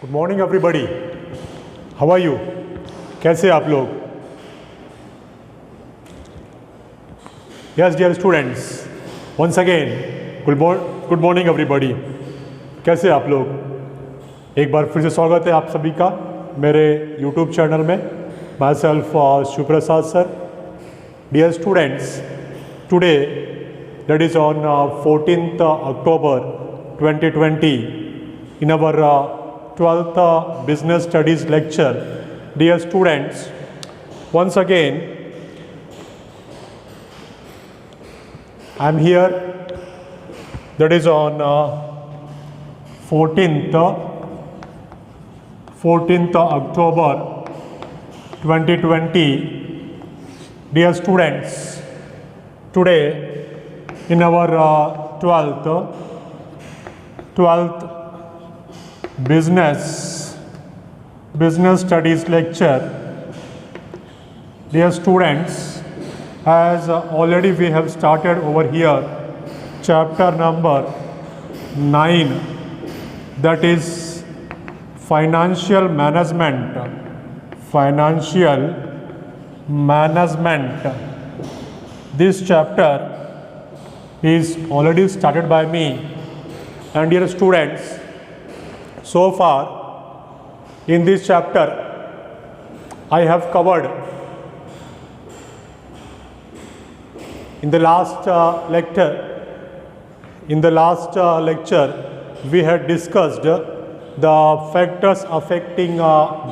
Good morning everybody, how are you? कैसे आप लोग? Yes dear students, once again good morning everybody. कैसे आप लोग? एक बार फिर से स्वागत है आप सभी का मेरे यूट्यूब चैनल में। Myself Shivprasad sir. Dear students, today that is on 14th October 2020 in our 12th business studies lecture. Dear students, once again I am here, that is on 14th October 2020. Dear students, today in our 12th business studies lecture, dear students, as already we have started over here chapter number 9, that is financial management. This chapter is already started by me, and dear students, so far in this chapter I have covered in the last lecture we had discussed the factors affecting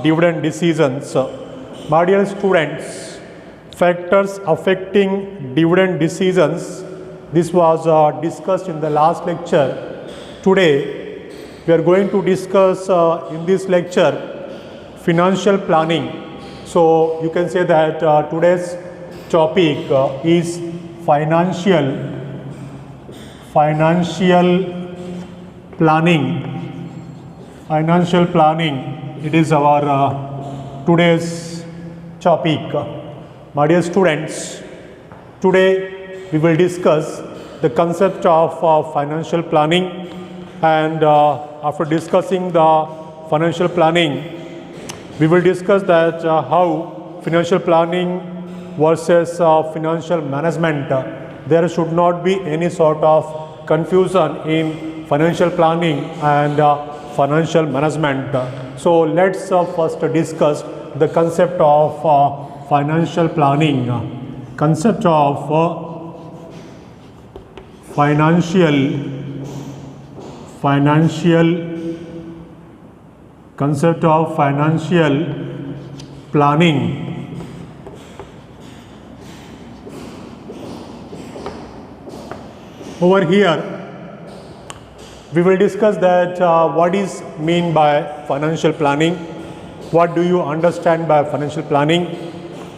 dividend decisions. My dear students, factors affecting dividend decisions, this was discussed in the last lecture. Today we are going to discuss in this lecture financial planning. So you can say that today's topic is financial planning. It is our today's topic. My dear students, today we will discuss the concept of financial planning, and after discussing the financial planning, we will discuss that how financial planning versus financial management. There should not be any sort of confusion in financial planning and financial management. So let's first discuss the concept of financial planning. Concept of financial planning. Over here we will discuss that what is mean by financial planning. What do you understand by financial planning?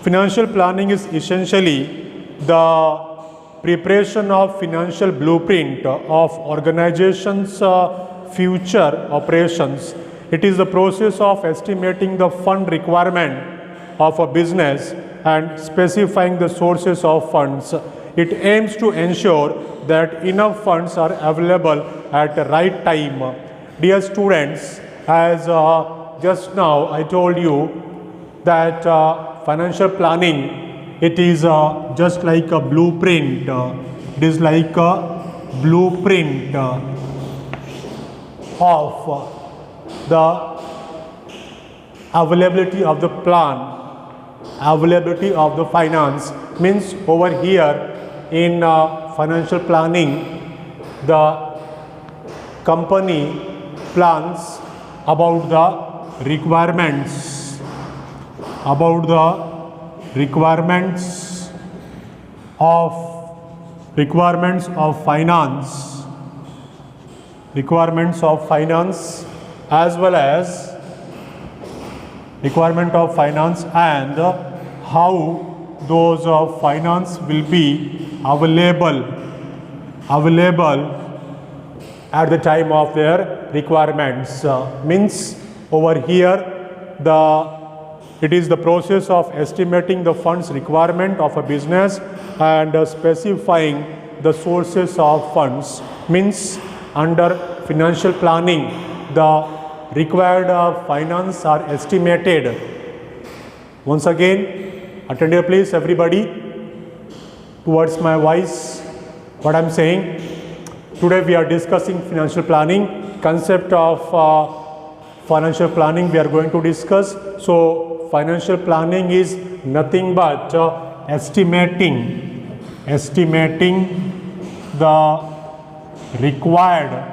Financial planning is essentially the preparation of financial blueprint of organizations' future operations. It is the process of estimating the fund requirement of a business and specifying the sources of funds. It aims to ensure that enough funds are available at the right time. Dear students, as just now I told you that financial planning, it is just like a blueprint. It is like a blueprint of the availability of the plan, availability of the finance. Means over here in financial planning, the company plans about the requirements of finance, as well as requirement of finance, and how those finance will be available at the time of their requirements. Means over here it is the process of estimating the funds requirement of a business and specifying the sources of funds. Means under financial planning, the required finance are estimated. Once again, attend here please everybody towards my voice. What I'm saying, today we are discussing financial planning, concept of financial planning we are going to discuss. So financial planning is nothing but estimating the required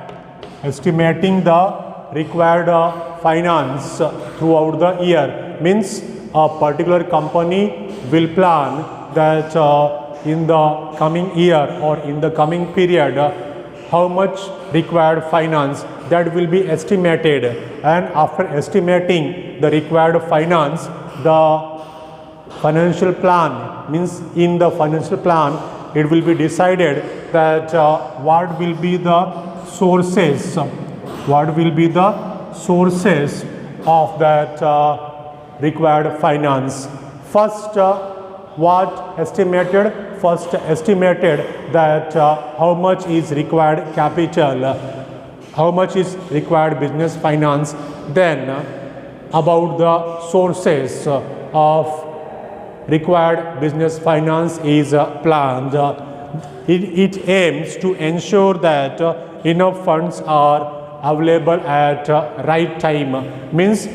finance throughout the year. Means a particular company will plan that in the coming year or in the coming period how much required finance, that will be estimated, and after estimating the required finance, the financial plan, means in the financial plan it will be decided that what will be the sources of that required finance. First estimated that how much is required capital, how much is required business finance. Then about the sources of required business finance is planned. It aims to ensure that enough funds are available at right time. Means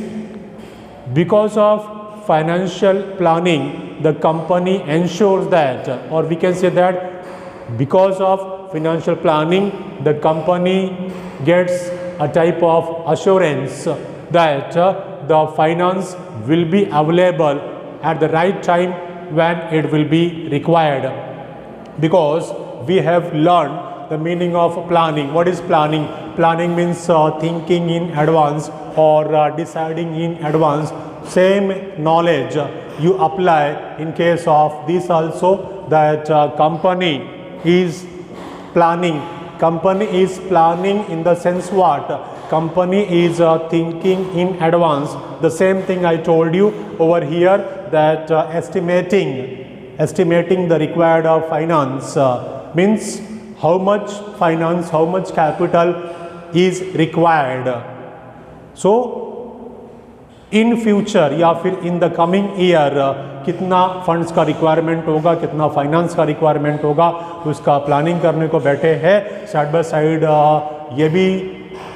because of financial planning, the company ensures that, or we can say that because of financial planning, the company gets a type of assurance that the finance will be available at the right time when it will be required. Because we have learned the meaning of planning. What is planning? Planning means thinking in advance or deciding in advance. Same knowledge you apply in case of this also, that company is planning in the sense what? Company is thinking in advance. The same thing I told you over here, that estimating the required finance means how much finance, how much capital is required. So in future या फिर in the coming year कितना funds का requirement होगा, कितना finance का requirement होगा, तो उसका प्लानिंग करने को बैठे हैं। साइड बाय साइड ये भी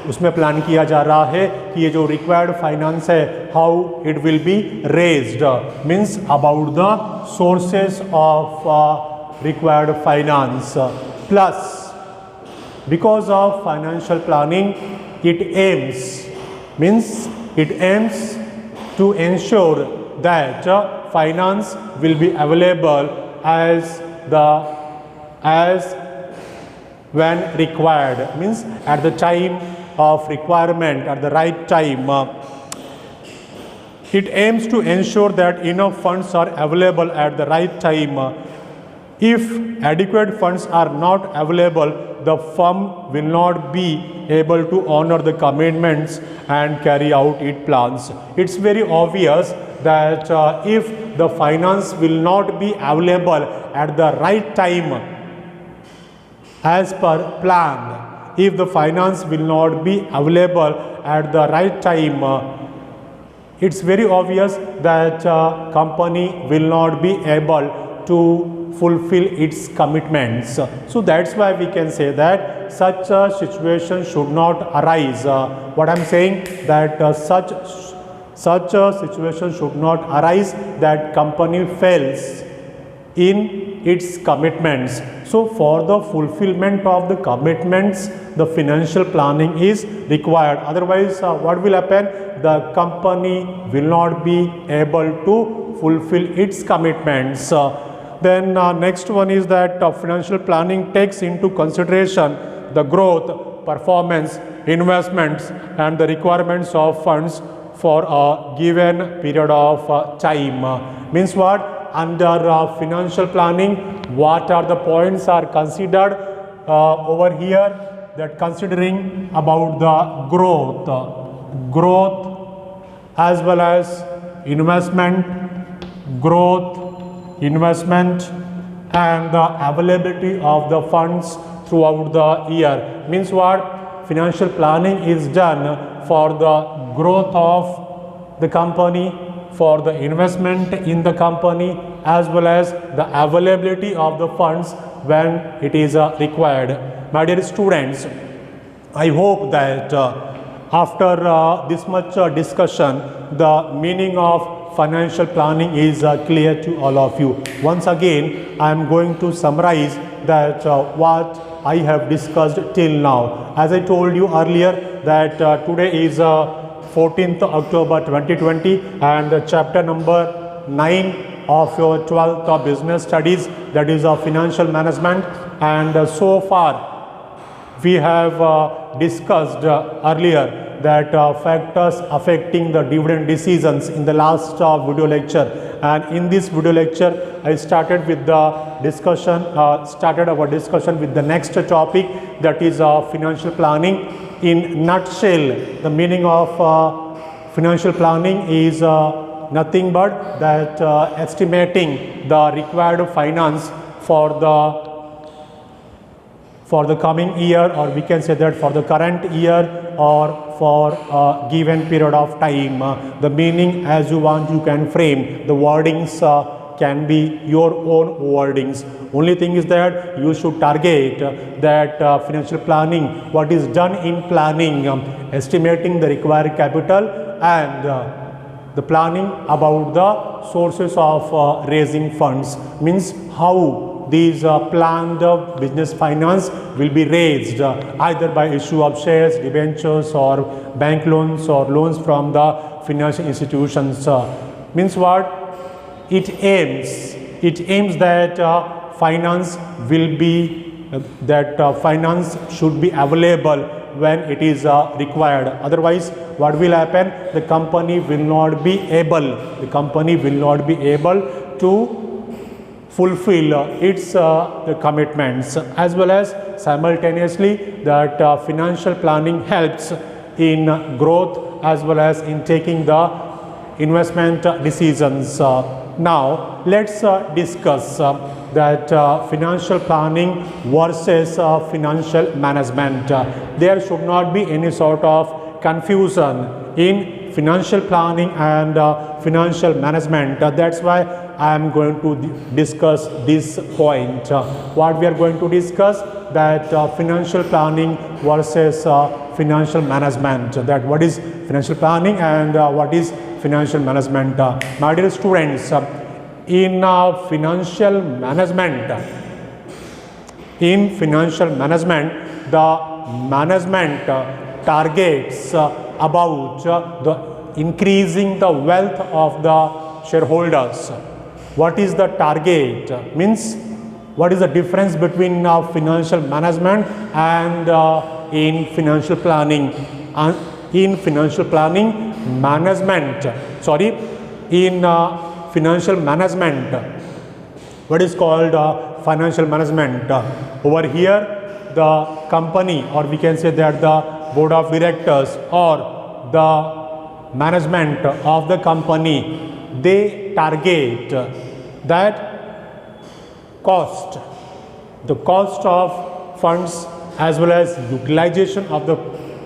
उसमें प्लान किया जा रहा है कि ये जो रिक्वायर्ड फाइनेंस है how it will be raised, means about the sources of required finance. Plus because of financial planning it aims to ensure that finance will be available as when required, means at the time of requirement, at the right time. It aims to ensure that enough funds are available at the right time. If adequate funds are not available, the firm will not be able to honor the commitments and carry out its plans. It's very obvious that if the finance will not be available at the right time as per plan, if the finance will not be available at the right time, it's very obvious that company will not be able to fulfill its commitments. So that's why we can say that such a situation should not arise. What I'm saying, that such a situation should not arise that company fails in its commitments. So for the fulfillment of the commitments, the financial planning is required. Otherwise, what will happen? The company will not be able to fulfill its commitments. Then next one is that financial planning takes into consideration the growth, performance, investments and the requirements of funds for a given period of time. Means what? Under financial planning, what are the points are considered over here? That considering about the growth as well as investment and the availability of the funds throughout the year. Means what? financial planning is done for the growth of the company, for the investment in the company, as well as the availability of the funds when it is required. My dear students, I hope that after this much discussion, the meaning of financial planning is clear to all of you. Once again, I am going to summarize that what I have discussed till now. As I told you earlier that today is 14th October 2020 and chapter number 9 of your 12th business studies, that is financial management, and so far we have discussed earlier that factors affecting the dividend decisions in the last video lecture, and in this video lecture I started with the discussion our discussion with the next topic, that is financial planning. In nutshell, the meaning of financial planning is nothing but that estimating the required finance for the coming year, or we can say that for the current year or for a given period of time. The meaning as you want you can frame, the wordings can be your own wordings. Only thing is that you should target that financial planning, what is done in planning, estimating the required capital and the planning about the sources of raising funds, means how these planned business finance will be raised either by issue of shares, debentures or bank loans or loans from the financial institutions. Means what? It aims that finance will be finance should be available when it is required. Otherwise, what will happen? The company will not be able to fulfill its commitments, as well as simultaneously that financial planning helps in growth as well as in taking the investment decisions. Now let's discuss that financial financial planning versus financial management. There should not be any sort of confusion in financial planning and financial management. That's why I am going to discuss this point. What we are going to discuss, that financial planning versus financial management, that what is financial planning and what is financial management. My dear students, in financial management, the management targets about the increasing the wealth of the shareholders. What is the target? Means what is the difference between financial management and in financial planning? In financial management, what is called financial management? Over here, the company, or we can say that the board of directors or the management of the company, they target that the cost of funds as well as utilization of the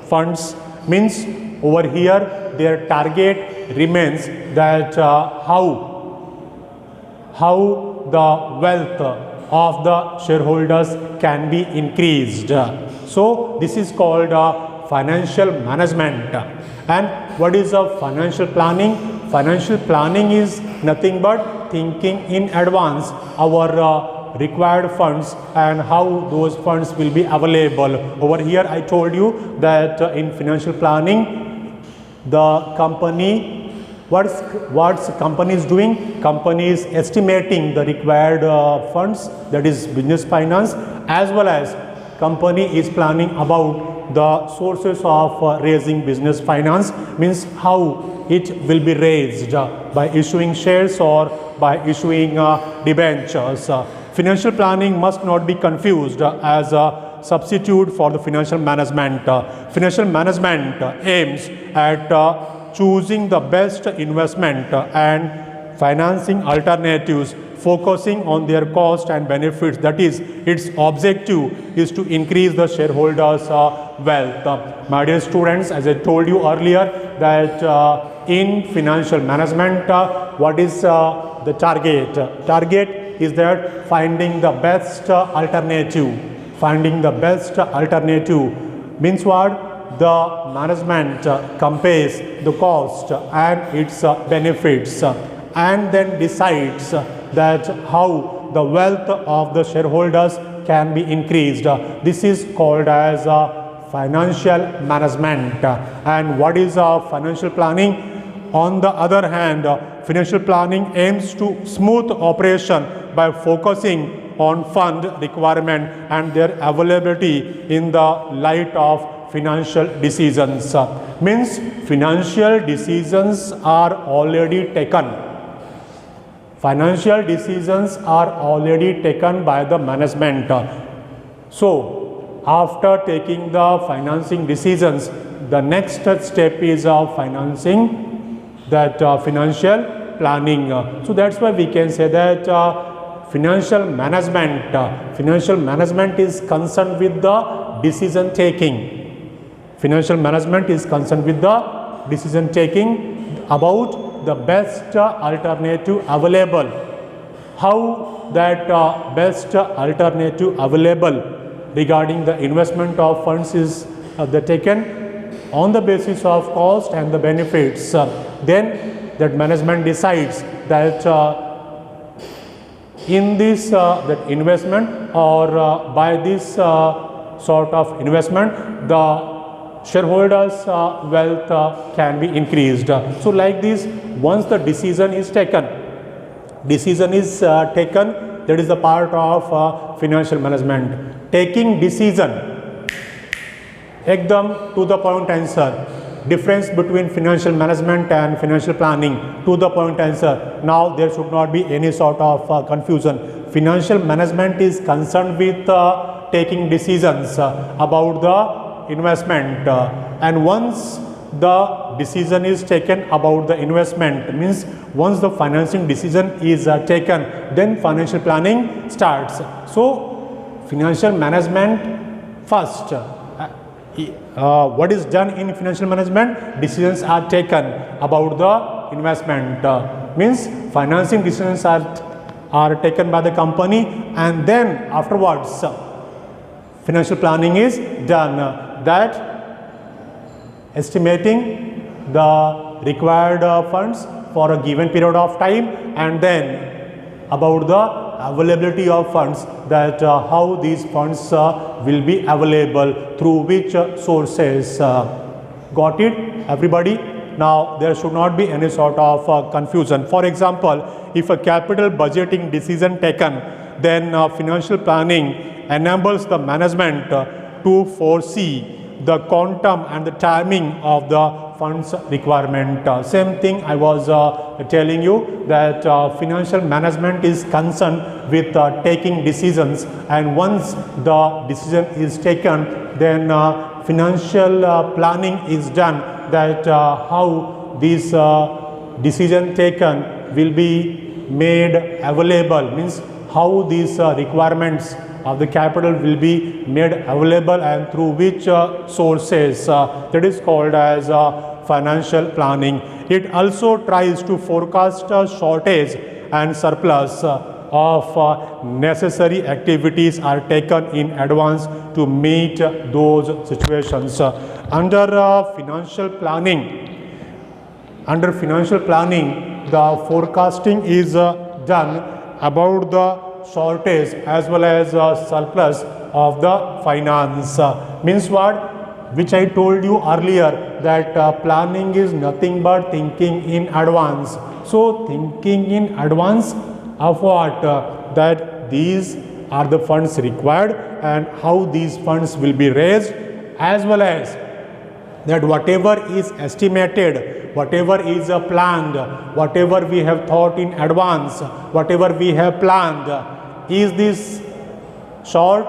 funds. Means over here their target remains that how the wealth of the shareholders can be increased. So this is called financial management. And what is financial planning? Financial planning is nothing but thinking in advance our required funds and how those funds will be available. Over here I told you that in financial planning, the company, what's company is doing? Company is estimating the required funds, that is business finance, as well as company is planning about the sources of raising business finance, means how it will be raised by issuing shares or by issuing debentures. Financial planning must not be confused as a substitute for the financial management. Financial management aims at choosing the best investment and financing alternatives, focusing on their cost and benefits. That is, its objective is to increase the shareholders' wealth. My dear students, as I told you earlier, that in financial management, what is the target? Target is that finding the best alternative. Finding the best alternative means what? The management compares the cost and its benefits and then decides that how the wealth of the shareholders can be increased. This is called as financial management. And what is financial planning? On the other hand, financial planning aims to smooth operation by focusing on fund requirement and their availability in the light of financial decisions. Means financial decisions are already taken. Financial decisions are already taken by the management. So, after taking the financing decisions, the next step is financing that financial planning. So, that's why we can say that financial management is concerned with the decision taking. Financial management is concerned with the decision taking about the best alternative available. How that best alternative available regarding the investment of funds is taken on the basis of cost and the benefits. Then that management decides that in this that investment or by this sort of investment, the shareholders' wealth can be increased. So, like this, once the decision is taken, that is the part of financial management. Taking decision, ekdam to the point answer. Difference between financial management and financial planning, to the point answer. Now, there should not be any sort of confusion. Financial management is concerned with taking decisions about the investment, and once the decision is taken about the investment, means once the financing decision is taken, then financial planning starts. So, financial management first. What is done in financial management? Decisions are taken about the investment. Means financing decisions are taken by the company, and then afterwards financial planning is done. That estimating the required funds for a given period of time, and then about the availability of funds, that how these funds will be available through which sources. Got it, everybody? Now, there should not be any sort of confusion. For example, if a capital budgeting decision taken, then financial planning enables the management to foresee the quantum and the timing of the funds requirement. Same thing I was telling you, that financial management is concerned with taking decisions, and once the decision is taken, then financial planning is done, that how this decision taken will be made available, means how these requirements of the capital will be made available and through which sources. That is called as financial planning. It also tries to forecast shortage and surplus of necessary activities are taken in advance to meet those situations. Under financial planning, the forecasting is done about the shortage as well as surplus of the finance. Means what? Which I told you earlier, that planning is nothing but thinking in advance. So, thinking in advance of what? That these are the funds required and how these funds will be raised, as well as that whatever is estimated, whatever is planned, whatever we have thought in advance, whatever we have planned, is this short?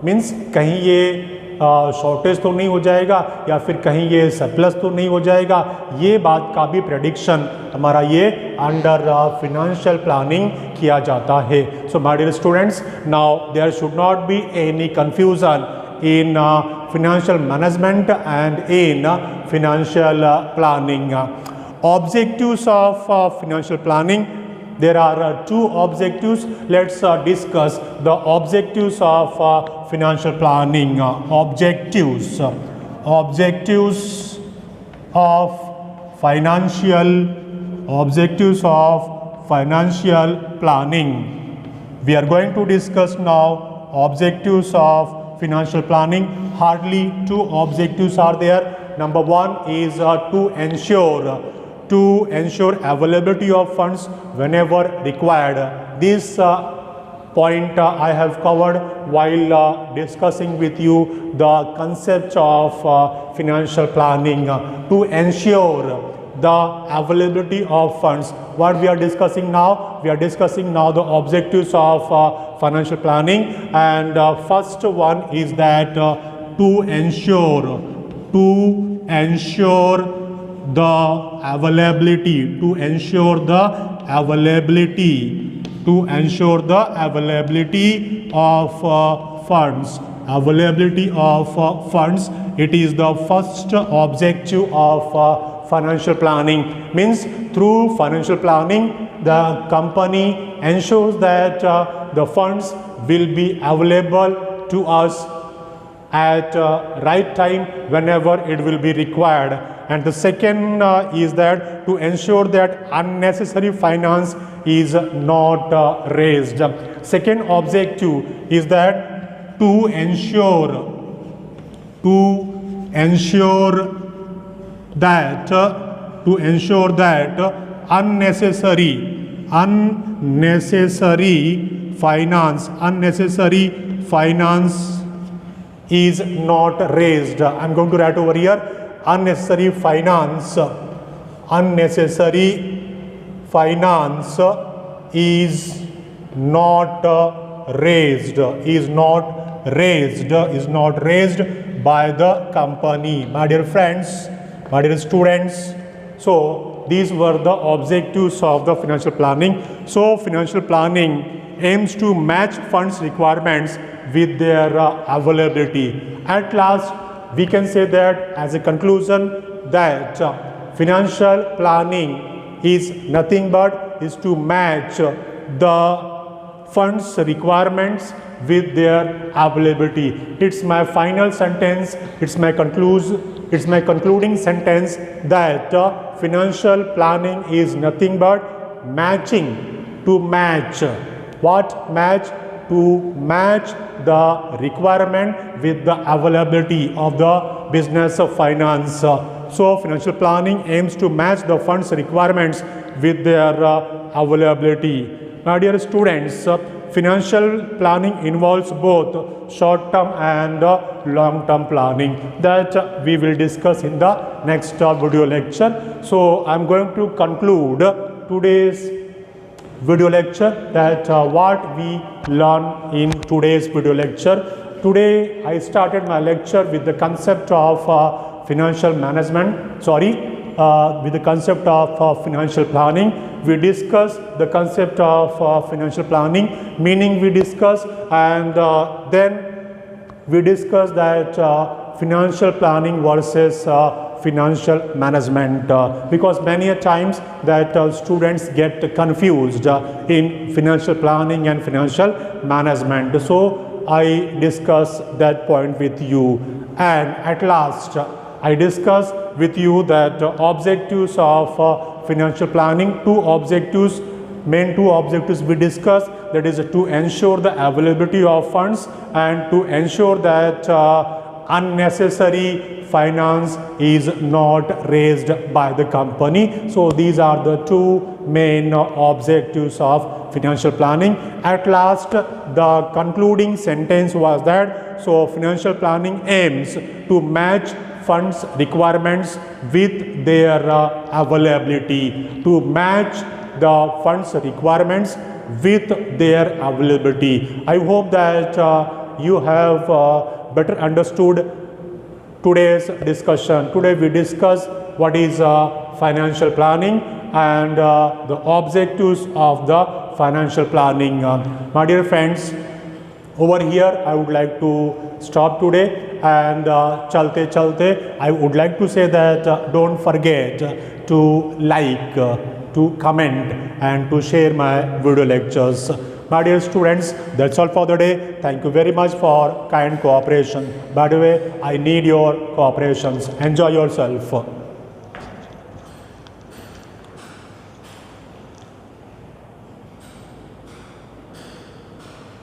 Means कहीं ये shortage तो नहीं हो जाएगा या फिर कहीं ये सरप्लस तो नहीं हो जाएगा, ये बात का भी प्रेडिक्शन हमारा ये अंडर फिनेंशियल प्लानिंग किया जाता है। So my dear students, now there should not be any confusion in financial management and in financial planning. Objectives of financial planning. There are two objectives. Let's discuss the objectives of financial planning. Objectives of financial planning. We are going to discuss now objectives of financial planning. Hardly two objectives are there. Number one is to ensure availability of funds whenever required. This point I have covered while discussing with you the concept of financial planning. To ensure the availability of funds. What we are discussing now? We are discussing now the objectives of financial planning, and first one is that to ensure the availability of funds. It is the first objective of financial planning. Means through financial planning the company ensures that the funds will be available to us at right time whenever it will be required. And the second is that to ensure that unnecessary finance is not raised. Second objective is that to ensure that unnecessary finance is not raised. I'm going to write over here, unnecessary finance is not raised by the company. My dear friends, my dear students, so these were the objectives of the financial planning. So financial planning aims to match funds requirements with their availability. At last, we can say that as a conclusion that financial planning is nothing but is to match the funds requirements with their availability. It's my final sentence, it's my concluding sentence that financial planning is nothing but to match the requirement with the availability of the business of finance. So financial planning aims to match the funds requirements with their availability. My dear students, financial planning involves both short-term and long-term planning that we will discuss in the next video lecture. So I'm going to conclude today's video lecture that what we learn in today's video lecture. Today I started my lecture with the concept of financial planning. We discussed the concept of financial planning, meaning we discussed, and then we discussed that financial planning versus financial management, because many a times that students get confused in financial planning and financial management. So I discuss that point with you, and at last I discuss with you that objectives of financial planning, main two objectives we discussed, that is to ensure the availability of funds and to ensure that unnecessary finance is not raised by the company. So these are the two main objectives of financial planning. At last, the concluding sentence was that so financial planning aims to match funds requirements with their availability, to match the funds requirements with their availability. I hope that you have better understood today's discussion. Today we discuss what is financial planning and the objectives of the financial planning. My dear friends, over here I would like to stop today, and chalte chalte I would like to say that don't forget to like, to comment and to share my video lectures. My dear students, that's all for the day. Thank you very much for kind cooperation. By the way, I need your cooperations. Enjoy yourself.